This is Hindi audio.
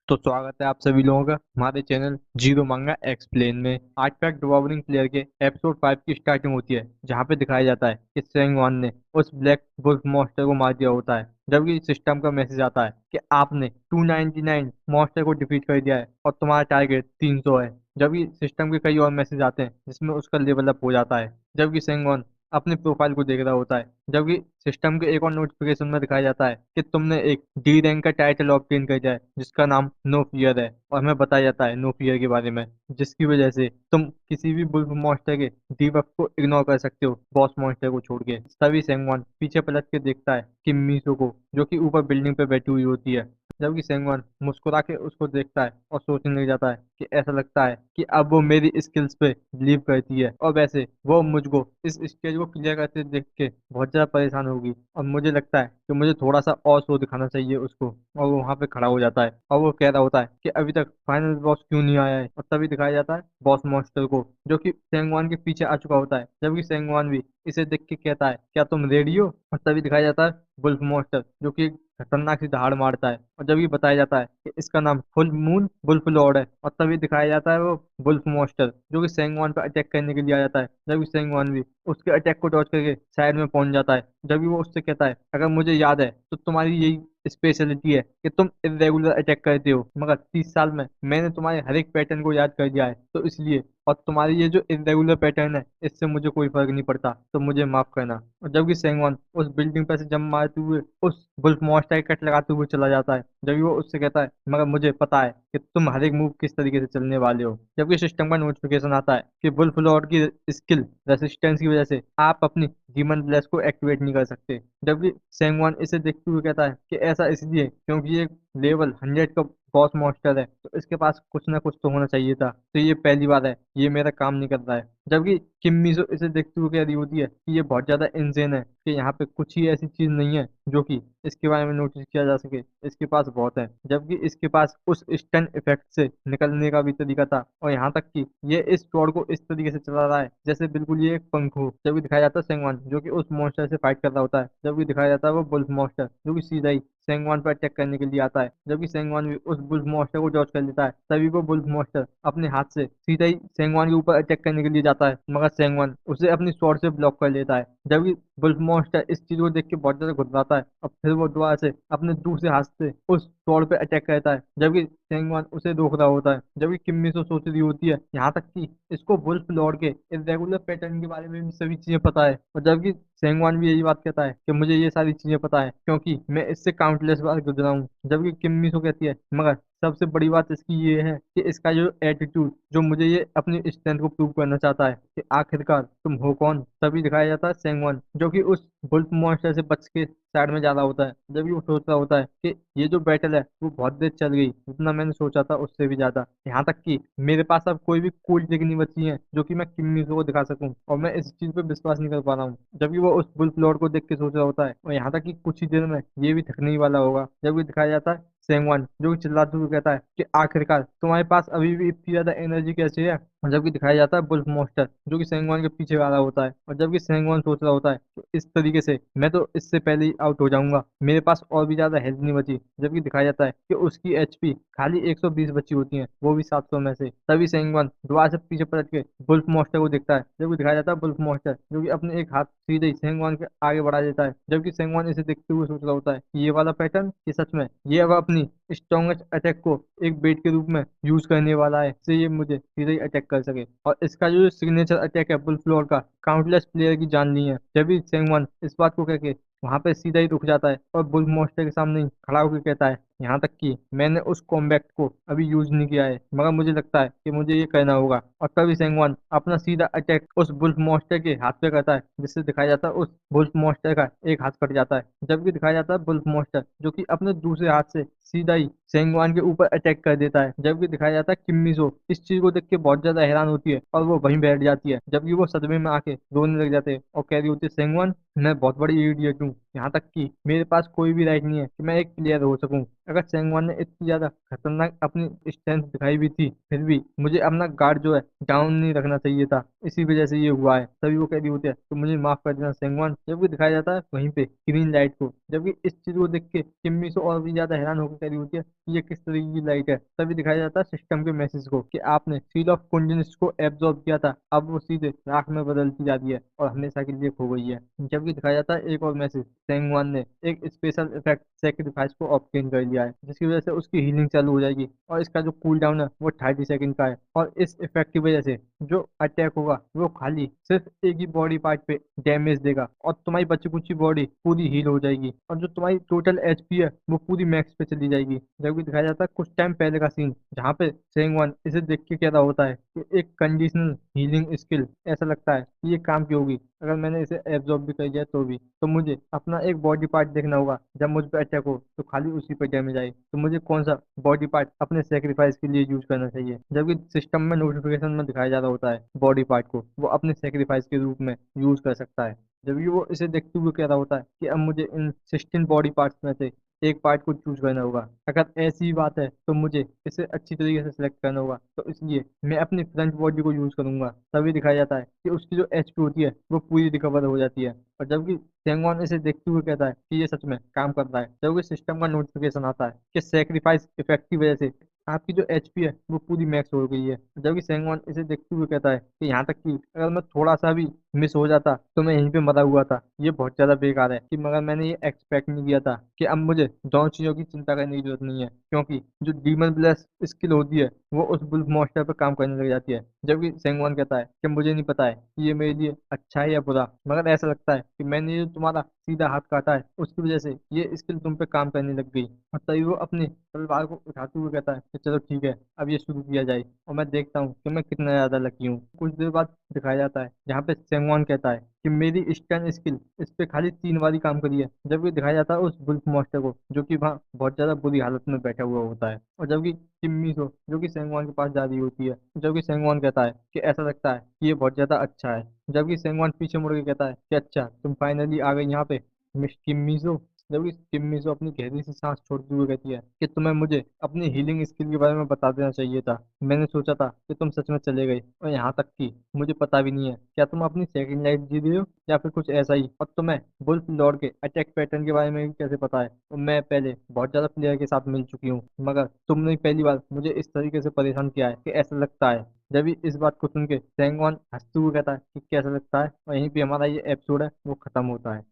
तो स्वागत है आप सभी लोगों का हमारे चैनल जीरो मांगा एक्सप्लेन में। आज का डिवॉल्वरिंग प्लेयर के एपिसोड 5 की स्टार्टिंग होती है, जहां पे दिखाया जाता है कि सेंगवान ने उस ब्लैक वुल्फ मॉन्स्टर को मार दिया होता है। जबकि सिस्टम का मैसेज आता है कि आपने 299 मॉन्स्टर को डिफीट कर दिया है और तुम्हारा टारगेट 300 है। जबकि सिस्टम के कई और मैसेज आते हैं जिसमें उसका लेवल अप हो जाता है, जबकि सेंगवान अपने प्रोफाइल को देख रहा होता है। जबकि सिस्टम के एक और नोटिफिकेशन में दिखाया जाता है कि तुमने एक डी रैंक का टाइटल ऑब्टेन कर दिया है जिसका नाम नो फियर है, और हमें बताया जाता है नो फियर के बारे में, जिसकी वजह से तुम किसी भी बुल्फ मॉन्स्टर के डीबफ को इग्नोर कर सकते हो बॉस मॉन्स्टर को छोड़ के। तभी सेंगवान पीछे पलट के देखता है कि मीसो को, जो कि ऊपर बिल्डिंग पे बैठी हुई होती है। जबकि सेंगवान मुस्कुरा के उसको देखता है और सोचने लग जाता है कि ऐसा लगता है कि अब वो मेरी स्किल्स पे बिलीव करती है, और वैसे वो मुझको इस स्टेज को क्लियर करते देख के बहुत ज्यादा परेशान होगी, और मुझे लगता है कि मुझे थोड़ा सा और शो दिखाना चाहिए उसको। और वो वहां पे खड़ा हो जाता है और वो कह रहा होता है कि अभी तक फाइनल बॉस क्यों नहीं आया है, और तभी दिखाया जाता है बॉस मॉन्स्टर को, जो कि सेंगवान के पीछे आ चुका होता है। जबकि सेंगवान भी इसे देख के कहता है क्या तुम रेडी हो, और तभी दिखाया जाता है वुल्फ मॉन्स्टर, जो कि खतरनाक सी दहाड़ मारता है। और जब ये बताया जाता है कि इसका नाम फुल मून वुल्फ लॉर्ड है, और तभी दिखाया जाता है वो वुल्फ मॉन्स्टर जो कि सेंगवान पर अटैक करने के लिए आ जाता है। जब सेंगवान भी उसके अटैक को डॉज करके साइड में पहुंच जाता है। जब भी वो उससे कहता है अगर मुझे याद है तो तुम्हारी यही स्पेशलिटी है कि तुम इरेगुलर अटैक करते हो, मगर 30 साल में मैंने तुम्हारे हर एक पैटर्न को याद कर दिया है, तो इसलिए और तुम्हारी ये जो इरेगुलर पैटर्न है इससे मुझे कोई फर्क नहीं पड़ता, तो मुझे माफ करना। और जबकि सेंगवान उस बिल्डिंग पर से जंप मारते हुए उस बुल्फ मॉन्स्टर का कट लगाते हुए चला जाता है। जब वो उससे कहता है मगर मुझे पता है कि तुम हर एक मूव किस तरीके से चलने वाले हो। जबकि सिस्टम का नोटिफिकेशन आता है कि वुल्फ लॉर्ड की स्किल रेसिस्टेंस की वजह से आप अपनी डीमन ब्लेस को एक्टिवेट नहीं कर सकते। जबकि सेंगवान इसे देखते हुए कहता है कि ऐसा इसलिए क्योंकि ये लेवल 100 का बॉस मॉन्स्टर है, तो इसके पास कुछ ना कुछ तो होना चाहिए था, तो ये पहली बार है ये मेरा काम नहीं कर रहा है। जबकि किम्मीजो इसे देखते हुए कह रही होती है कि ये बहुत ज्यादा इंसेन है, कि यहाँ पे कुछ ही ऐसी चीज नहीं है जो कि इसके बारे में नोटिस किया जा सके, इसके पास बहुत है। जबकि इसके पास उस स्टन इफेक्ट से निकलने का भी तरीका था, और यहाँ तक कि ये इस स्वॉर्ड को इस तरीके से चला रहा है जैसे बिल्कुल ये एक पंख हो। जब भी दिखाया जाता है सेंगवान जो कि उस मॉन्स्टर से फाइट कर रहा होता है, जब भी दिखाया जाता है वो बुल्फ मॉन्स्टर जो कि सीधा ही सेंगवान पर अटैक करने के लिए आता है। जबकि सेंगवान भी उस बुल्फ मॉन्स्टर को डॉज कर लेता है, तभी वो बुल्फ मॉन्स्टर अपने हाथ से सीधा ही सेंगवान के ऊपर अटैक करने के लिए जाता है, मगर सेंगवान उसे अपनी स्वॉर्ड से ब्लॉक कर लेता है। जबकि बुल्फ मॉन्स्टर इस चीज को देख के बहुत ज्यादा घबराता है, और फिर वो दोबारा से अपने दूसरे हाथ से उस स्वॉर्ड पे अटैक करता है। जबकि सेंगवान उसे रोक रहा होता है। जबकि किम्मी से सोच रही होती है यहाँ तक कि इसको वुल्फ लॉर्ड के इरेगुलर पैटर्न के बारे में भी सभी चीजें पता है। और जबकि सेंगवान भी यही बात कहता है कि मुझे ये सारी चीजें पता है क्योंकि मैं इससे काउंटलेस बार गुजरा हूँ। जबकि किम्मी सो कहती है मगर सबसे बड़ी बात इसकी ये है कि इसका जो एटीट्यूड, जो मुझे ये अपनी स्ट्रेंथ को प्रूव करना चाहता है कि आखिरकार तुम हो कौन। तभी दिखाया जाता है सेंगवान जो कि उस बुल्फ मॉन्स्टर से बच के साइड में जा रहा होता है। जब भी वो सोच रहा होता है कि ये जो बैटल है वो बहुत देर चल गई, जितना मैंने सोचा था उससे भी ज्यादा, यहाँ तक कि मेरे पास अब कोई भी कूल ट्रिक नहीं बची है जो कि मैं किम्मीजो को दिखा सकूं, और मैं इस चीज पे विश्वास नहीं कर पा रहा हूँ। जबकि वो उस बुल्फ लॉर्ड को देख के सोच रहा होता है, और यहाँ तक कि कुछ ही देर में ये भी थकने ही वाला होगा। जब भी दिखाया जाता है सेंगवान जो कि चिल्लाते हुए कहता है कि आखिरकार तुम्हारे पास अभी भी इतनी ज्यादा एनर्जी कैसे है। और जबकि दिखाया जाता है बुल्फ मॉन्स्टर जो कि सेंगवान के पीछे वाला होता है, और जबकि सेंगवान सोच रहा होता है तो इस तरीके से मैं तो इससे पहले ही आउट हो जाऊंगा, मेरे पास और भी ज्यादा हेल्थ नहीं बची। जबकि दिखाया जाता है कि उसकी एचपी खाली 120 बची होती है, वो भी 700 में से। तभी सेंगवान दोबारा से पीछे पलट के बुल्फ मॉन्स्टर को देखता है। जबकि दिखाया जाता है बुल्फ मॉन्स्टर जो कि अपने एक हाथ सीधे ही सेंगवान के आगे बढ़ा देता है। जबकि सेंगवान इसे देखते हुए सोच रहा होता है कि ये वाला पैटर्न कि सच में ये अब अपनी स्ट्रॉन्गेस्ट अटैक को एक बेट के रूप में यूज करने वाला है, इससे ये मुझे सीधे ही अटैक कर सके। और इसका जो सिग्नेचर अटैक है बुल फ्लोर का, काउंटलेस प्लेयर की जान ली है। जब भी सेंगवन इस बात को कह के वहां पे सीधा ही रुक जाता है और बुल मॉन्स्टर के सामने ही खड़ा होकर कहता है यहाँ तक कि मैंने उस कॉम्बैक्ट को अभी यूज नहीं किया है, मगर मुझे लगता है कि मुझे ये करना होगा। और तभी सेंगवन अपना सीधा अटैक उस बुल्फ मॉन्स्टर के हाथ पे करता है, जिससे दिखाया जाता है उस बुल्फ मॉन्स्टर का एक हाथ कट जाता है। जबकि दिखाया जाता है बुल्फ मॉन्स्टर जो कि अपने दूसरे हाथ से सीधा ही सेंगवान के ऊपर अटैक कर देता है। जबकि दिखाया जाता है किम्मीजो इस चीज को देख के बहुत ज्यादा हैरान होती है, और वो वहीं बैठ जाती है। जबकि वो सदमे में आके रोने लग जाते हैं और कह रही होती है सेंगवान मैं बहुत बड़ी इडियट हूँ, यहाँ तक कि मेरे पास कोई भी राइट नहीं है कि मैं एक प्लेयर हो सकूं। अगर सेंगवान ने इतनी ज्यादा खतरनाक अपनी स्ट्रेंथ दिखाई भी थी, फिर भी मुझे अपना गार्ड जो है डाउन नहीं रखना चाहिए था, इसी वजह से ये हुआ है। तभी वो कह रही होती है तो मुझे माफ कर देना सेंगवान। जबकि दिखाया जाता है वहीं पे ग्रीन लाइट को। जबकि इस चीज को देख के किम्मी से और भी ज्यादा हैरान होकर जानकारी होती है कि ये किस तरीके की लाइट है। तभी दिखाया जाता है सिस्टम के मैसेज को कि आपने सील ऑफ कुंडलिनी को एब्जॉर्ब किया था, अब वो सीधे राख में बदलती जाती है और हमेशा के लिए खो गई है। जबकि दिखाया जाता है एक और मैसेज, सेंगवान ने एक स्पेशल इफेक्ट सेक्रीफाइस को ऑब्टेन कर लिया है, जिसकी वजह से उसकी हीलिंग चालू हो जाएगी और इसका जो कूल डाउन है वो 30 सेकंड का है। और इस इफेक्ट की वजह से जो अटैक होगा वो खाली सिर्फ एक ही बॉडी पार्ट पे डैमेज देगा और तुम्हारी बची कुची बॉडी पूरी हील हो जाएगी और जो तुम्हारी टोटल एचपी है वो पूरी मैक्स पे चली जाएगी। जबकि दिखाया जाता है कुछ टाइम पहले का सीन, जहाँ पे सेंगवान इसे देख के कह रहा होता है कि एक कंडीशनल हीलिंग स्किल, ऐसा लगता है कि ये काम की होगी अगर मैंने इसे एब्जॉर्ब भी कर लिया तो भी। तो मुझे अपना एक बॉडी पार्ट देखना होगा, जब मुझ पे अटैक हो तो खाली उसी पे डैमेज आए, तो मुझे कौन सा बॉडी पार्ट अपने सेक्रीफाइस के लिए यूज करना चाहिए। जबकि सिस्टम में नोटिफिकेशन में दिखाया जा रहा होता है बॉडी पार्ट को वो अपने सेक्रीफाइस के रूप में यूज कर सकता है। जबकि वो इसे देखते हुए कह रहा होता है कि अब मुझे इन 16 बॉडी पार्ट्स में से एक पार्ट को चूज करना होगा। अगर ऐसी ही बात है तो मुझे इसे अच्छी तरीके से सिलेक्ट करना होगा, तो इसलिए मैं अपनी फ्रंट बॉडी को यूज करूंगा। तभी दिखाया जाता है कि उसकी जो एचपी होती है वो पूरी रिकवर हो जाती है। और जबकि सेंगवान इसे देखते हुए कहता है कि ये सच में काम कर रहा है, जबकि सिस्टम का नोटिफिकेशन आता है कि सेक्रीफाइस इफेक्ट की वजह से आपकी जो एचपी है वो पूरी मैक्स हो गई है। जबकि सेंगवान इसे देखते हुए कहता है कि यहाँ तक कि अगर मैं थोड़ा सा भी मिस हो जाता तो मैं यहीं पे मरा हुआ था। ये बहुत ज्यादा बेकार है कि मगर मैंने ये एक्सपेक्ट नहीं किया था कि अब मुझे दोनों चीजों की चिंता करने की जरूरत नहीं है, क्योंकि जो डीमन ब्लेस स्किल होती है वो उस बुल्फ मॉन्स्टर पर काम करने लग जाती है। जबकि सेंगवान कहता है कि मुझे नहीं पता है कि ये मेरे लिए अच्छा है या बुरा, मगर ऐसा लगता है कि मैंने जो तुम्हारा सीधा हाथ काटा है उसकी वजह से ये स्किल तुम पे काम करने लग गई। और तभी वो अपनी तलवार को उठाते हुए कहता है कि चलो ठीक है, अब ये शुरू किया जाए और मैं देखता हूँ कि मैं कितना ज्यादा लकी हूँ। कुछ देर बाद दिखाया जाता है जहाँ पे सेंगवान कहता है कि मेरी स्टन स्किल इस पे खाली 3 बार ही काम करी है। जबकि दिखाया जाता है उस वुल्फ मॉन्स्टर को जो कि वहाँ बहुत ज्यादा बुरी हालत में बैठा हुआ होता है। और जबकि किम्मी सो जो कि सेंगवान के पास जा रही होती है, जबकि सेंगवान कहता है कि ऐसा लगता है कि ये बहुत ज्यादा अच्छा है। जबकि सेंगवान पीछे मुड़ के कहता है कि अच्छा तुम फाइनली आ गई यहाँ पे मिस किम्मीजो। जबकि किम्मीजो अपनी गहरी सी सांस छोड़ते हुए कहती है कि तुम्हें मुझे अपनी हीलिंग स्किल के बारे में बता देना चाहिए था। मैंने सोचा था कि तुम सच में चले गए और यहाँ तक कि मुझे पता भी नहीं है क्या तुम अपनी सेकंड लाइफ जी रहे हो या फिर कुछ ऐसा ही। और तुम्हें वुल्फ लॉर्ड के अटैक पैटर्न के बारे में भी कैसे पता है। और मैं पहले बहुत ज्यादा प्लेयर के साथ मिल चुकी हूँ, मगर तुमने पहली बार मुझे इस तरीके से परेशान किया है कि ऐसा लगता है। जब भी इस बात को सुन के सेंगवान हंसते हुए कहता है कि कैसा लगता है, और यहीं पे हमारा ये एपिसोड है वो खत्म होता है।